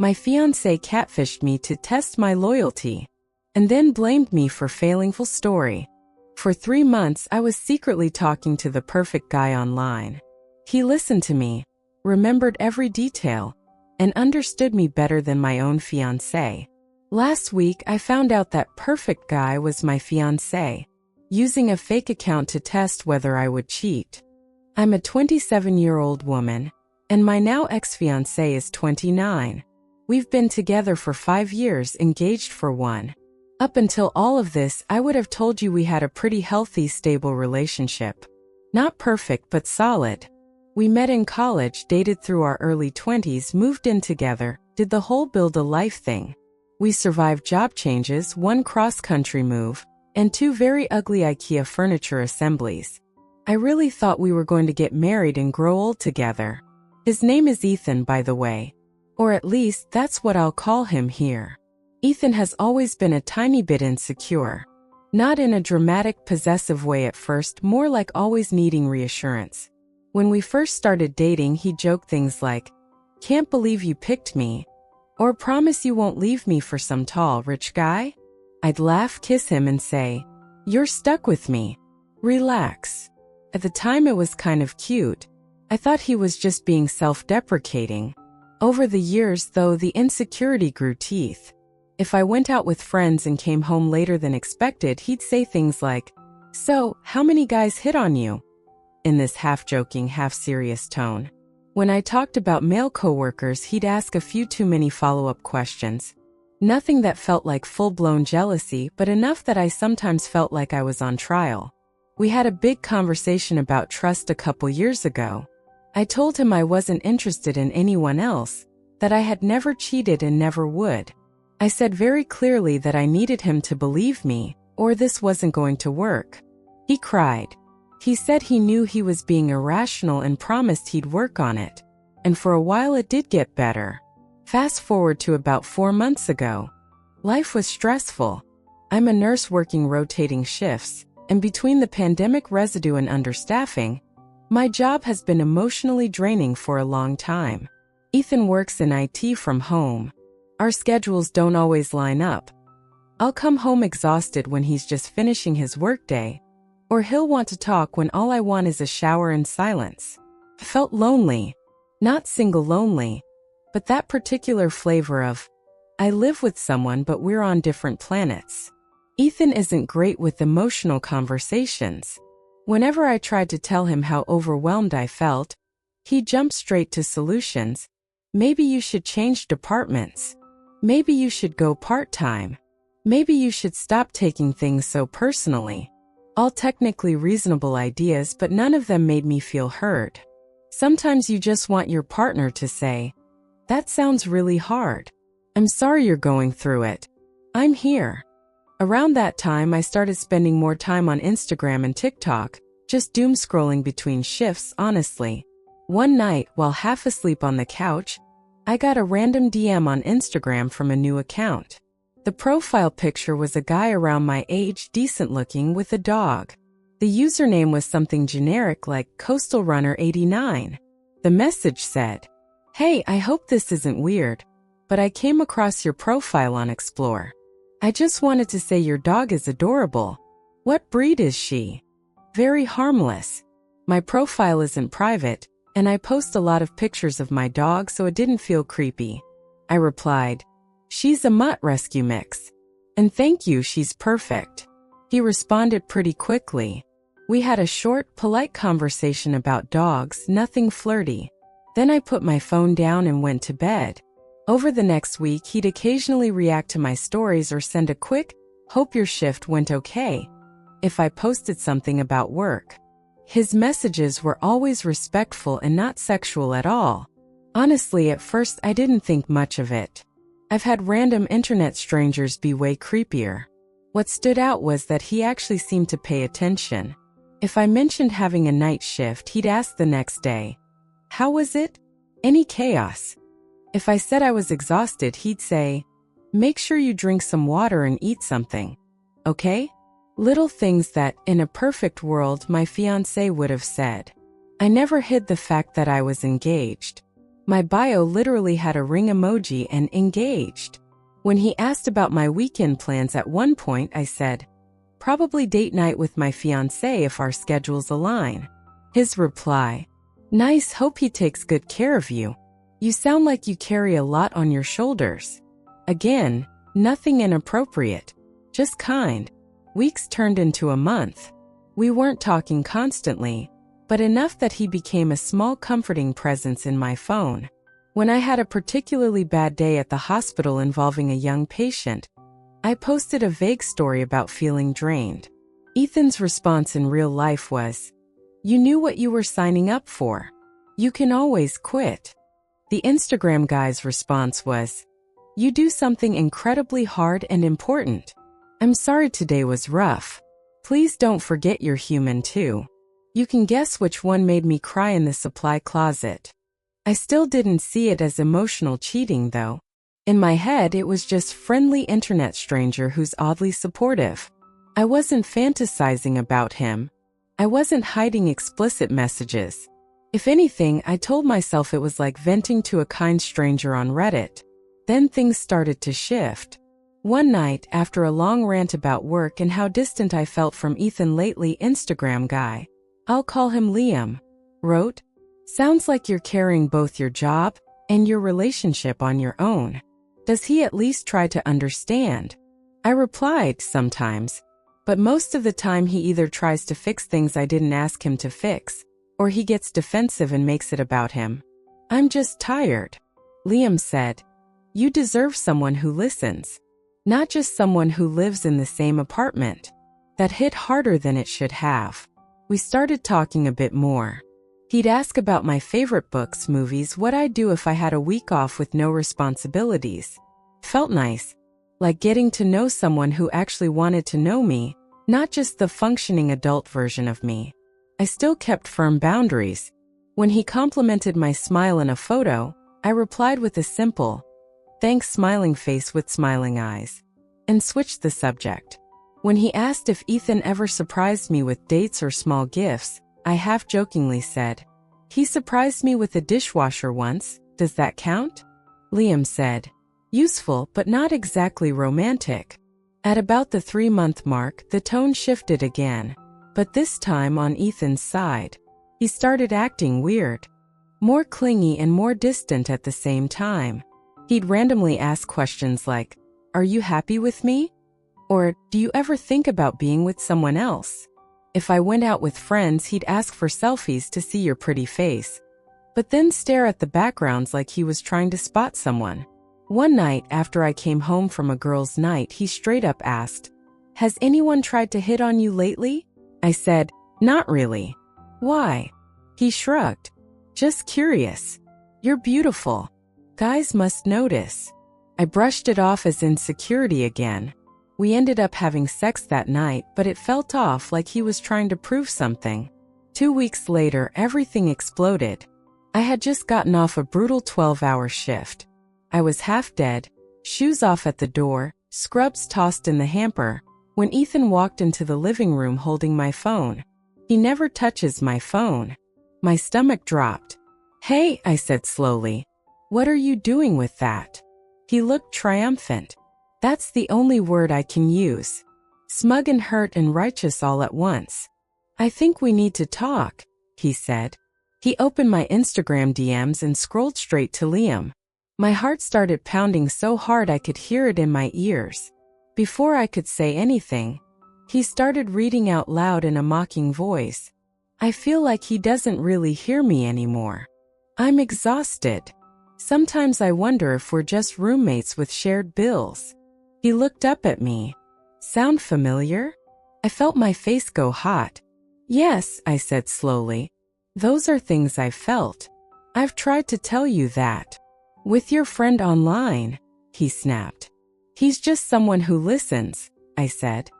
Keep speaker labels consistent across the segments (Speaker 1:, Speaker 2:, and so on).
Speaker 1: My fiancé catfished me to test my loyalty, and then blamed me for failing. Full story. For 3 months I was secretly talking to the perfect guy online. He listened to me, remembered every detail, and understood me better than my own fiancé. Last week I found out that perfect guy was my fiancé, using a fake account to test whether I would cheat. I'm a 27-year-old woman, and my now ex-fiancé is 29. We've been together for 5 years, engaged for 1. Up until all of this, I would have told you we had a pretty healthy, stable relationship. Not perfect, but solid. We met in college, dated through our early 20s, moved in together, did the whole build a life thing. We survived job changes, 1 cross-country move, and 2 very ugly IKEA furniture assemblies. I really thought we were going to get married and grow old together. His name is Ethan, by the way. Or at least, that's what I'll call him here. Ethan has always been a tiny bit insecure. Not in a dramatic, possessive way at first, more like always needing reassurance. When we first started dating, he joked things like, "Can't believe you picked me," or "Promise you won't leave me for some tall, rich guy?" I'd laugh, kiss him, and say, "You're stuck with me. Relax." At the time it was kind of cute. I thought he was just being self-deprecating. Over the years, though, the insecurity grew teeth. If I went out with friends and came home later than expected, he'd say things like, "So, how many guys hit on you?" in this half-joking, half-serious tone. When I talked about male coworkers, he'd ask a few too many follow-up questions. Nothing that felt like full-blown jealousy, but enough that I sometimes felt like I was on trial. We had a big conversation about trust a couple years ago. I told him I wasn't interested in anyone else, that I had never cheated and never would. I said very clearly that I needed him to believe me, or this wasn't going to work. He cried. He said he knew he was being irrational and promised he'd work on it. And for a while it did get better. Fast forward to about 4 months ago. Life was stressful. I'm a nurse working rotating shifts, and between the pandemic residue and understaffing, my job has been emotionally draining for a long time. Ethan works in IT from home. Our schedules don't always line up. I'll come home exhausted when he's just finishing his workday, or he'll want to talk when all I want is a shower and silence. I felt lonely. Not single lonely, but that particular flavor of, I live with someone but we're on different planets. Ethan isn't great with emotional conversations. Whenever I tried to tell him how overwhelmed I felt, he jumped straight to solutions. Maybe you should change departments. Maybe you should go part-time. Maybe you should stop taking things so personally. All technically reasonable ideas, but none of them made me feel heard. Sometimes you just want your partner to say, "That sounds really hard. I'm sorry you're going through it. I'm here." Around that time, I started spending more time on Instagram and TikTok, just doom scrolling between shifts, honestly. One night, while half asleep on the couch, I got a random DM on Instagram from a new account. The profile picture was a guy around my age, decent looking, with a dog. The username was something generic like Coastal Runner 89. The message said, "Hey, I hope this isn't weird, but I came across your profile on Explore. I just wanted to say your dog is adorable. What breed is she? Very harmless." My profile isn't private, and I post a lot of pictures of my dog, so it didn't feel creepy. I replied, "She's a mutt rescue mix. And thank you, she's perfect." He responded pretty quickly. We had a short, polite conversation about dogs, nothing flirty. Then I put my phone down and went to bed. Over the next week, he'd occasionally react to my stories or send a quick, "Hope your shift went okay," if I posted something about work. His messages were always respectful and not sexual at all. Honestly, at first I didn't think much of it. I've had random internet strangers be way creepier. What stood out was that he actually seemed to pay attention. If I mentioned having a night shift, he'd ask the next day, "How was it? Any chaos?" If I said I was exhausted, he'd say, "Make sure you drink some water and eat something. Okay?" Little things that, in a perfect world, my fiancé would have said. I never hid the fact that I was engaged. My bio literally had a ring emoji and engaged. When he asked about my weekend plans at one point, I said, "Probably date night with my fiancé if our schedules align." His reply, "Nice, hope he takes good care of you. You sound like you carry a lot on your shoulders." Again, nothing inappropriate, just kind. Weeks turned into a month. We weren't talking constantly, but enough that he became a small comforting presence in my phone. When I had a particularly bad day at the hospital involving a young patient, I posted a vague story about feeling drained. Ethan's response in real life was, "You knew what you were signing up for. You can always quit." The Instagram guy's response was, "You do something incredibly hard and important. I'm sorry today was rough. Please don't forget you're human too." You can guess which one made me cry in the supply closet. I still didn't see it as emotional cheating though. In my head, it was just friendly internet stranger who's oddly supportive. I wasn't fantasizing about him. I wasn't hiding explicit messages. If anything, I told myself it was like venting to a kind stranger on Reddit. Then things started to shift. One night, after a long rant about work and how distant I felt from Ethan lately, Instagram guy, I'll call him Liam, wrote, "Sounds like you're carrying both your job and your relationship on your own. Does he at least try to understand?" I replied, "Sometimes. But most of the time he either tries to fix things I didn't ask him to fix, or he gets defensive and makes it about him. I'm just tired." Liam said, "You deserve someone who listens. Not just someone who lives in the same apartment." That hit harder than it should have. We started talking a bit more. He'd ask about my favorite books, movies, what I'd do if I had a week off with no responsibilities. Felt nice, like getting to know someone who actually wanted to know me, not just the functioning adult version of me. I still kept firm boundaries. When he complimented my smile in a photo, I replied with a simple, "Thanks," smiling face with smiling eyes, and switched the subject. When he asked if Ethan ever surprised me with dates or small gifts, I half-jokingly said, "He surprised me with a dishwasher once, does that count?" Liam said, "Useful but not exactly romantic." At about the 3-month mark, the tone shifted again, but this time on Ethan's side. He started acting weird, more clingy and more distant at the same time. He'd randomly ask questions like, "Are you happy with me?" Or, "Do you ever think about being with someone else?" If I went out with friends, he'd ask for selfies to see your pretty face, but then stare at the backgrounds like he was trying to spot someone. One night after I came home from a girls' night, he straight up asked, "Has anyone tried to hit on you lately?" I said, "Not really." "Why?" He shrugged. "Just curious. You're beautiful. Guys must notice." I brushed it off as insecurity again. We ended up having sex that night, but it felt off, like he was trying to prove something. 2 weeks later, everything exploded. I had just gotten off a brutal 12-hour shift. I was half dead, shoes off at the door, scrubs tossed in the hamper, when Ethan walked into the living room holding my phone. He never touches my phone. My stomach dropped. "Hey," I said slowly. "What are you doing with that?" He looked triumphant. That's the only word I can use. Smug and hurt and righteous all at once. "I think we need to talk," he said. He opened my Instagram DMs and scrolled straight to Liam. My heart started pounding so hard I could hear it in my ears. Before I could say anything, he started reading out loud in a mocking voice. "I feel like he doesn't really hear me anymore. I'm exhausted. Sometimes I wonder if we're just roommates with shared bills." He looked up at me. "Sound familiar?" I felt my face go hot. "Yes," I said slowly. "Those are things I've felt. I've tried to tell you that." "With your friend online," he snapped. "He's just someone who listens," I said.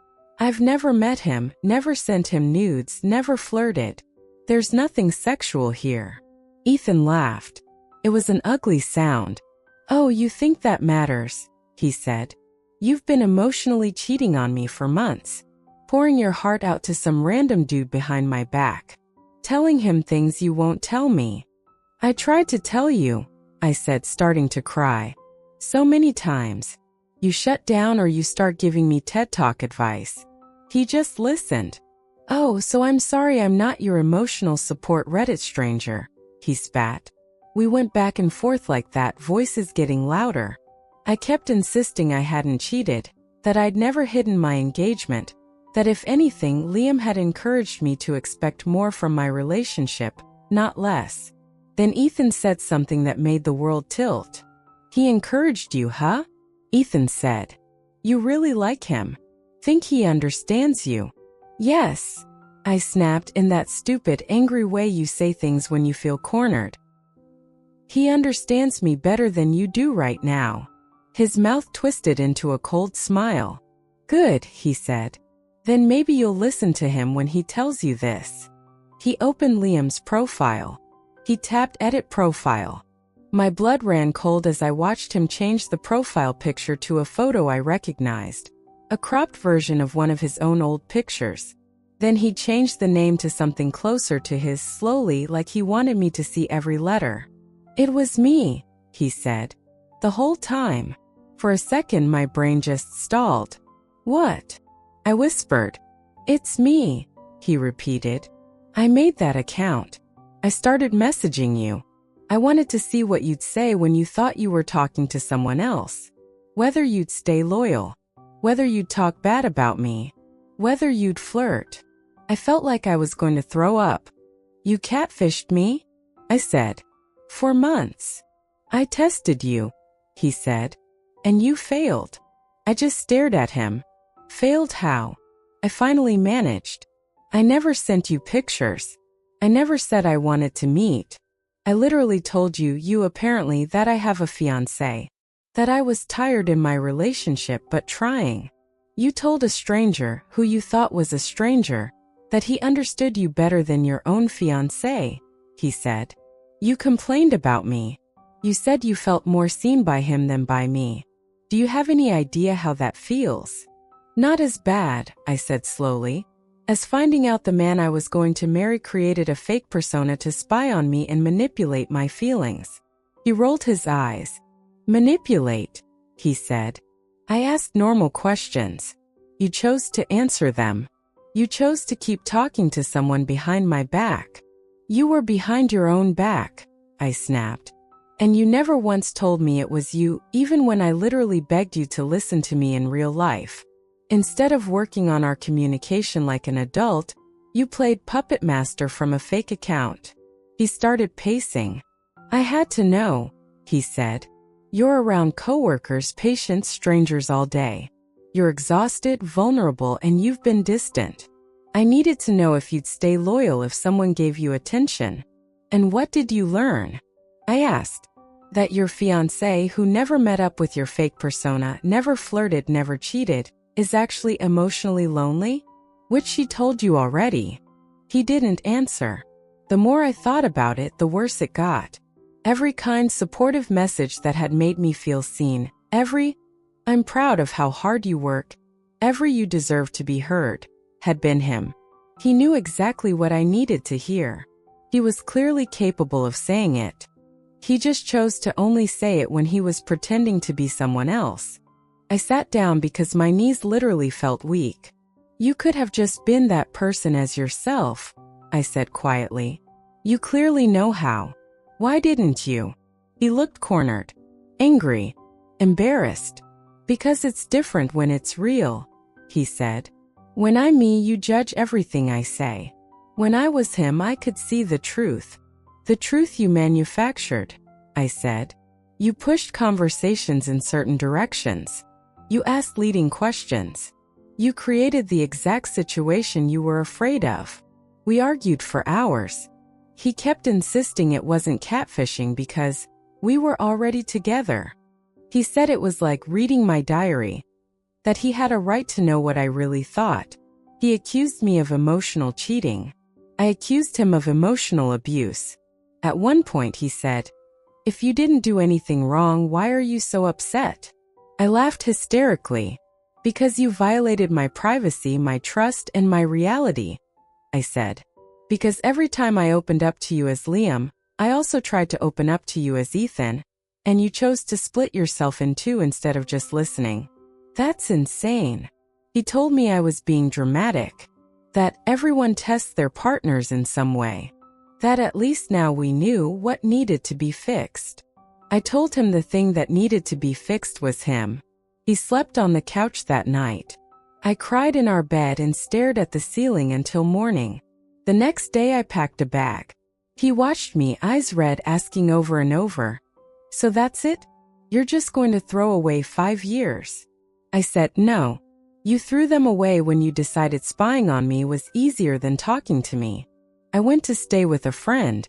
Speaker 1: "I've never met him, never sent him nudes, never flirted. There's nothing sexual here." Ethan laughed. It was an ugly sound. "Oh, you think that matters," he said. "You've been emotionally cheating on me for months, pouring your heart out to some random dude behind my back, telling him things you won't tell me." "I tried to tell you," I said, starting to cry. So many times. You shut down or you start giving me TED Talk advice. He just listened. Oh, so I'm sorry I'm not your emotional support Reddit stranger, he spat. We went back and forth like that, voices getting louder. I kept insisting I hadn't cheated, that I'd never hidden my engagement, that if anything, Liam had encouraged me to expect more from my relationship, not less. Then Ethan said something that made the world tilt. He encouraged you, huh? Ethan said. You really like him. Think he understands you. Yes, I snapped, in that stupid, angry way you say things when you feel cornered. He understands me better than you do right now. His mouth twisted into a cold smile. Good, he said. Then maybe you'll listen to him when he tells you this. He opened Liam's profile. He tapped Edit Profile. My blood ran cold as I watched him change the profile picture to a photo I recognized, a cropped version of one of his own old pictures. Then he changed the name to something closer to his, slowly, like he wanted me to see every letter. It was me, he said. The whole time. For a second my brain just stalled. What? I whispered. It's me, he repeated. I made that account. I started messaging you. I wanted to see what you'd say when you thought you were talking to someone else. Whether you'd stay loyal. Whether you'd talk bad about me. Whether you'd flirt. I felt like I was going to throw up. You catfished me? I said. For months. I tested you, he said. And you failed. I just stared at him. Failed how? I finally managed. I never sent you pictures. I never said I wanted to meet. I literally told you apparently, that I have a fiancé. That I was tired in my relationship but trying. You told a stranger, who you thought was a stranger, that he understood you better than your own fiancé, he said. You complained about me. You said you felt more seen by him than by me. Do you have any idea how that feels? Not as bad, I said slowly, as finding out the man I was going to marry created a fake persona to spy on me and manipulate my feelings. He rolled his eyes. Manipulate, he said. I asked normal questions. You chose to answer them. You chose to keep talking to someone behind my back. You were behind your own back, I snapped. And you never once told me it was you, even when I literally begged you to listen to me in real life. Instead of working on our communication like an adult, you played puppet master from a fake account. He started pacing. I had to know, he said. You're around coworkers, patients, strangers all day. You're exhausted, vulnerable, and you've been distant. I needed to know if you'd stay loyal if someone gave you attention. And what did you learn? I asked. That your fiancé, who never met up with your fake persona, never flirted, never cheated, is actually emotionally lonely? Which she told you already. He didn't answer. The more I thought about it, the worse it got. Every kind, supportive message that had made me feel seen, every "I'm proud of how hard you work," every "you deserve to be heard," had been him. He knew exactly what I needed to hear. He was clearly capable of saying it. He just chose to only say it when he was pretending to be someone else. I sat down because my knees literally felt weak. You could have just been that person as yourself, I said quietly. You clearly know how. Why didn't you? He looked cornered, angry, embarrassed. Because it's different when it's real, he said. When I'm me, you judge everything I say. When I was him, I could see the truth. The truth you manufactured, I said. You pushed conversations in certain directions. You asked leading questions. You created the exact situation you were afraid of. We argued for hours. He kept insisting it wasn't catfishing because we were already together. He said it was like reading my diary, that he had a right to know what I really thought. He accused me of emotional cheating. I accused him of emotional abuse. At one point he said, "If you didn't do anything wrong, why are you so upset?" I laughed hysterically. Because you violated my privacy, my trust, and my reality, I said. Because every time I opened up to you as Liam, I also tried to open up to you as Ethan, and you chose to split yourself in two instead of just listening. That's insane. He told me I was being dramatic, that everyone tests their partners in some way, that at least now we knew what needed to be fixed. I told him the thing that needed to be fixed was him. He slept on the couch that night. I cried in our bed and stared at the ceiling until morning. The next day I packed a bag. He watched me, eyes red, asking over and over, "So that's it? You're just going to throw away 5 years?" I said, "No. You threw them away when you decided spying on me was easier than talking to me." I went to stay with a friend.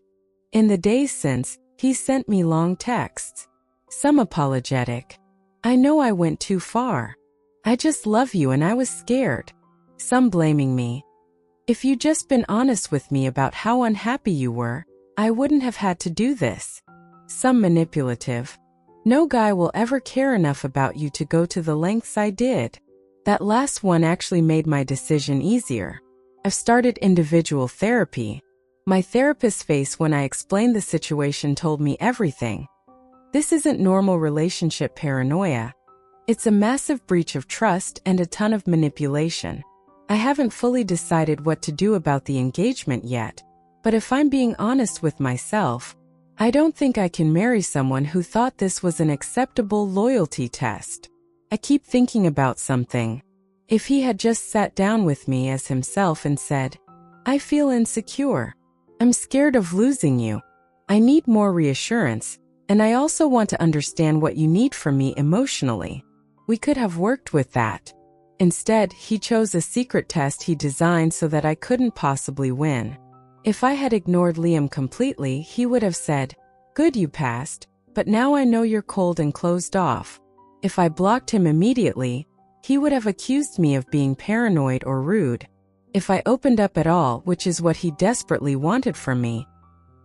Speaker 1: In the days since, he sent me long texts, some apologetic. "I know I went too far. I just love you and I was scared." Some blaming me. "If you'd just been honest with me about how unhappy you were, I wouldn't have had to do this." Some manipulative. "No guy will ever care enough about you to go to the lengths I did." That last one actually made my decision easier. I've started individual therapy. My therapist's face when I explained the situation told me everything. This isn't normal relationship paranoia. It's a massive breach of trust and a ton of manipulation. I haven't fully decided what to do about the engagement yet, but if I'm being honest with myself, I don't think I can marry someone who thought this was an acceptable loyalty test. I keep thinking about something. If he had just sat down with me as himself and said, "I feel insecure. I'm scared of losing you. I need more reassurance, and I also want to understand what you need from me emotionally," we could have worked with that. Instead, he chose a secret test he designed so that I couldn't possibly win. If I had ignored Liam completely, he would have said, "Good, you passed, but now I know you're cold and closed off." If I blocked him immediately, he would have accused me of being paranoid or rude. If I opened up at all, which is what he desperately wanted from me,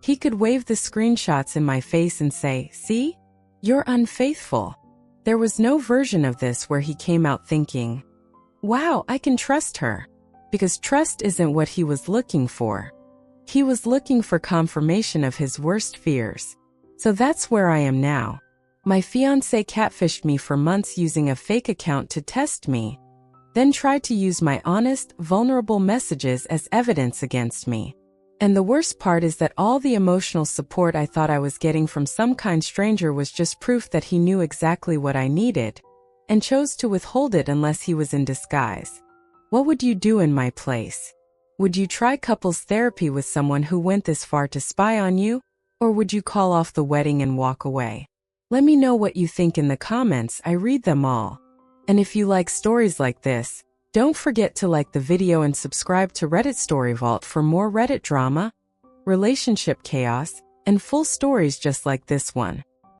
Speaker 1: he could wave the screenshots in my face and say, "See? You're unfaithful." There was no version of this where he came out thinking, "Wow, I can trust her." Because trust isn't what he was looking for. He was looking for confirmation of his worst fears. So that's where I am now. My fiancé catfished me for months using a fake account to test me, then tried to use my honest, vulnerable messages as evidence against me. And the worst part is that all the emotional support I thought I was getting from some kind stranger was just proof that he knew exactly what I needed, and chose to withhold it unless he was in disguise. What would you do in my place? Would you try couples therapy with someone who went this far to spy on you? Or would you call off the wedding and walk away? Let me know what you think in the comments. I read them all. And if you like stories like this, don't forget to like the video and subscribe to Reddit Story Vault for more Reddit drama, relationship chaos, and full stories just like this one.